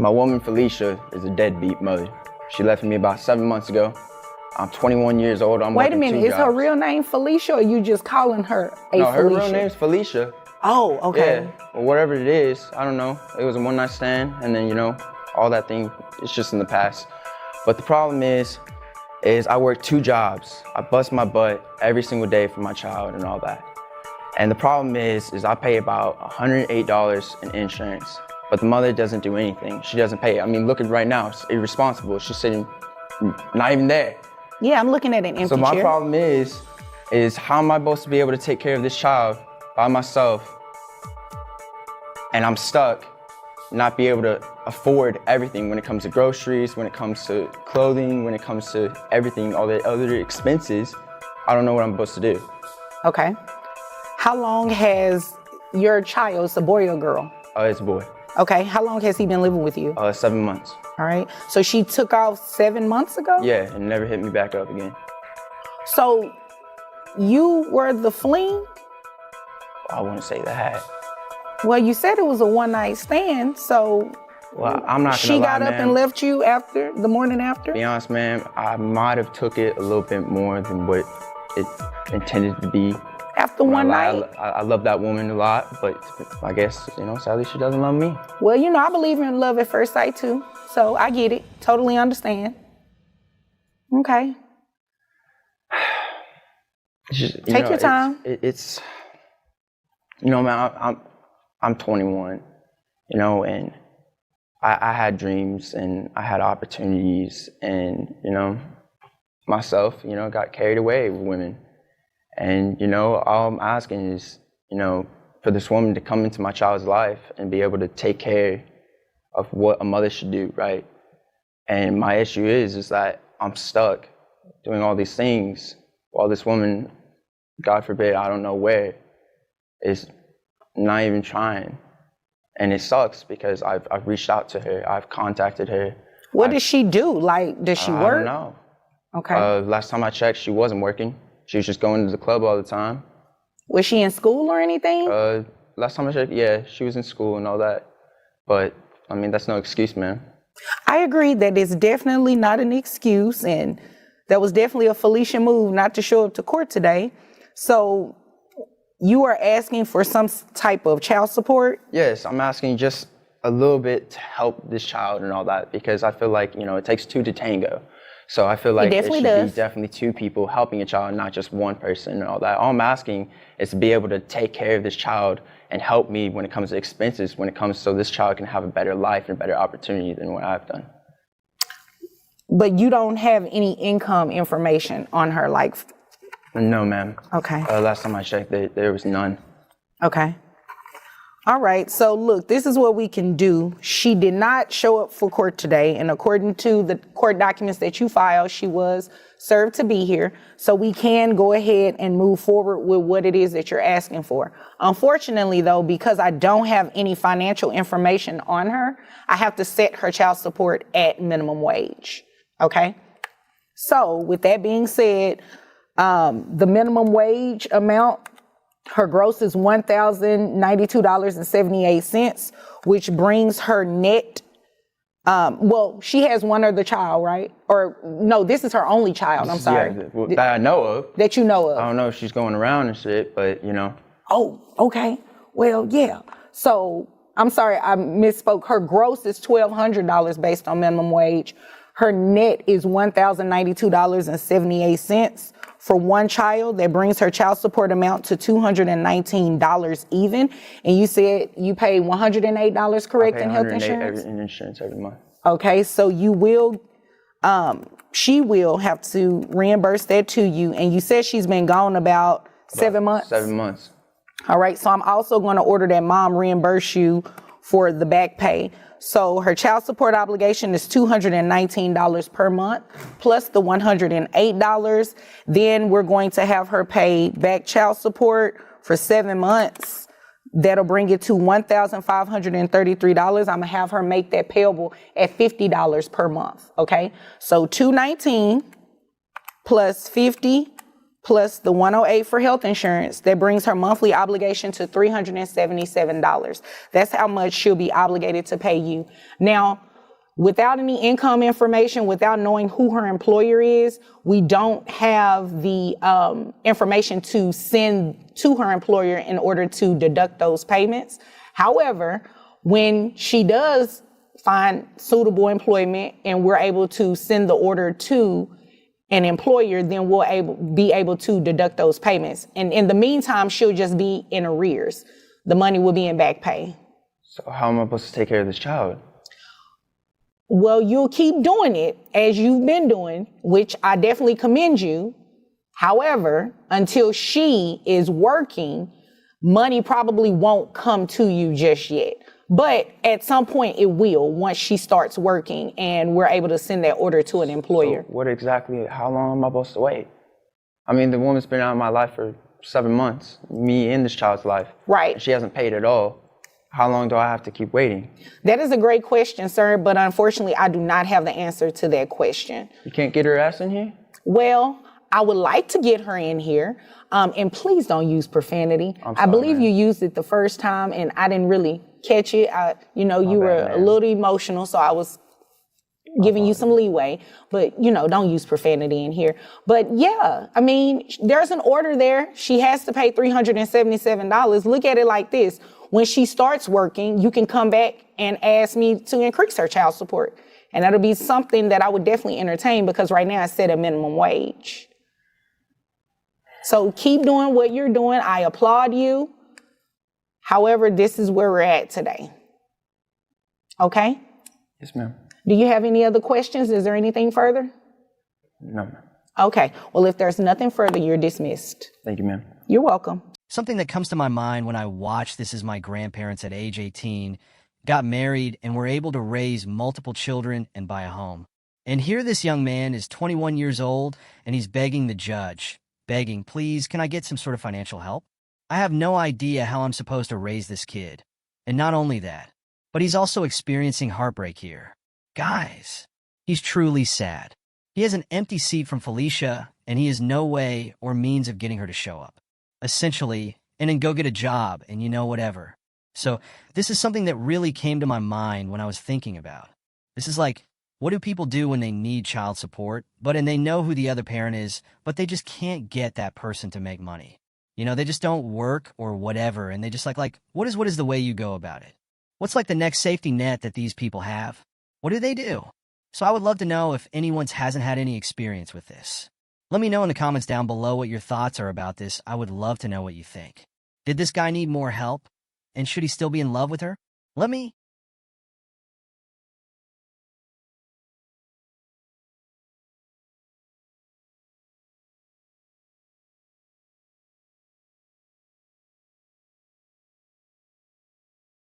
My woman, Felicia, is a deadbeat mother. She left me about 7 months ago. I'm 21 years old. Wait a minute, is her real name Felicia, or you just calling her No, her Felicia? real name's Felicia. Oh, okay. Yeah, or whatever it is, I don't know. It was a one-night stand, and then, you know, all that thing, it's just in the past. But the problem is I work 2 jobs. I bust my butt every single day for my child and all that. And the problem is I pay about $108 in insurance, but the mother doesn't do anything. She doesn't pay. I mean, look at right now, it's irresponsible. She's sitting, not even there. Yeah, I'm looking at an empty So my chair. problem is how am I supposed to be able to take care of this child by myself, and I'm stuck, not be able to afford everything when it comes to groceries, when it comes to clothing, when it comes to everything, all the other expenses. I don't know what I'm supposed to do. Okay. How long has your child, it's a boy or girl? It's a boy. Okay, how long has he been living with you? 7 months. All right, so she took off 7 months ago? Yeah, and never hit me back up again. So you were the fling? I wouldn't say that. Well, you said it was a one-night stand, so well, I'm not gonna lie, she got up man. and left you after, the morning after? To be honest, man, I might have took it a little bit more than what it intended to be. After one night? I love that woman a lot, but I guess, you know, sadly she doesn't love me. Well, you know, I believe in love at first sight too, so I get it, totally understand. Okay. Take your time. It's you know, man, I'm 21, you know, and I had dreams and I had opportunities, and, you know, myself, you know, got carried away with women. And, you know, all I'm asking is, you know, for this woman to come into my child's life and be able to take care of what a mother should do, right? And my issue is that I'm stuck doing all these things while this woman, God forbid, I don't know where, is not even trying. And it sucks because I've reached out to her, I've contacted her. What does she do? Like, does she work? I don't know. Okay. Last time I checked, she wasn't working. She was just going to the club all the time. Was she in school or anything? Last time I checked, yeah, she was in school and all that. But, I mean, that's no excuse, man. I agree that it's definitely not an excuse, and that was definitely a Felicia move not to show up to court today. So you are asking for some type of child support? Yes, I'm asking just a little bit to help this child and all that, because I feel like, you know, it takes 2 to tango. So I feel like it should be definitely 2 people helping a child, not just one person and all that. All I'm asking is to be able to take care of this child and help me when it comes to expenses, when it comes so this child can have a better life and better opportunity than what I've done. But you don't have any income information on her, like? No, ma'am. Okay. Last time I checked, there was none. Okay. All right, so look, this is what we can do. She did not show up for court today, and according to the court documents that you filed, she was served to be here. So we can go ahead and move forward with what it is that you're asking for. Unfortunately, though, because I don't have any financial information on her, I have to set her child support at minimum wage, okay? So with that being said, the minimum wage amount, her gross is $1,092.78, which brings her net, well, she has one other child, right? Or no, this is her only child, I'm sorry. Yeah, that I know of. That you know of. I don't know if she's going around and shit, but, you know. Oh, okay. Well, yeah. So, I'm sorry, I misspoke. Her gross is $1,200 based on minimum wage. Her net is $1,092.78. For one child, that brings her child support amount to $219 even. And you said you pay $108, correct, in health insurance? In insurance every month. Okay, so you will, she will have to reimburse that to you. And you said she's been gone about 7 months? 7 months. All right, so I'm also going to order that mom reimburse you for the back pay. So her child support obligation is $219 per month, plus the $108. Then we're going to have her pay back child support for 7 months. That'll bring it to $1,533. I'm gonna have her make that payable at $50 per month, okay? So $219 plus 50 plus the 108 for health insurance, that brings her monthly obligation to $377. That's how much she'll be obligated to pay you. Now, Without any income information, without knowing who her employer is, we don't have the information to send to her employer in order to deduct those payments. However, when she does find suitable employment and we're able to send the order to an employer, then we'll be able to deduct those payments. And in the meantime, she'll just be in arrears. The money will be in back pay. So how am I supposed to take care of this child? Well, you'll keep doing it as you've been doing, which I definitely commend you. However, until she is working, money probably won't come to you just yet. But at some point it will, once she starts working and we're able to send that order to an employer. So how long am I supposed to wait? I mean, the woman's been out of my life for 7 months, me in this child's life. Right. She hasn't paid at all. How long do I have to keep waiting? That is a great question, sir, but unfortunately, I do not have the answer to that question. You can't get her ass in here? Well, I would like to get her in here, and please don't use profanity. I'm sorry, I believe man. you used it the first time, and I didn't really catch it. You were a little emotional, so I was giving you some leeway, but don't use profanity in here. But yeah, I mean, there's an order there. She has to pay $377. Look at it like this. When she starts working, you can come back and ask me to increase her child support. And that'll be something that I would definitely entertain because right now it's set at minimum wage. So keep doing what you're doing. I applaud you. However, this is where we're at today. Okay? Yes, ma'am. Do you have any other questions? Is there anything further? No, ma'am. Okay. Well, if there's nothing further, you're dismissed. Thank you, ma'am. You're welcome. Something that comes to my mind when I watch This Is My Grandparents at age 18, got married, and were able to raise multiple children and buy a home. And here this young man is 21 years old, and he's begging the judge, begging, please, can I get some sort of financial help? I have no idea how I'm supposed to raise this kid. And not only that, but he's also experiencing heartbreak here. Guys, he's truly sad. He has an empty seat from Felicia, and he has no way or means of getting her to show up. Essentially, and then go get a job and whatever. So this is something that really came to my mind when I was thinking about. This is like, what do people do when they need child support, and they know who the other parent is, but they just can't get that person to make money? They just don't work or whatever, and they just like, what is the way you go about it? What's like the next safety net that these people have? What do they do? So I would love to know if anyone hasn't had any experience with this. Let me know in the comments down below what your thoughts are about this. I would love to know what you think. Did this guy need more help? And should he still be in love with her? Let me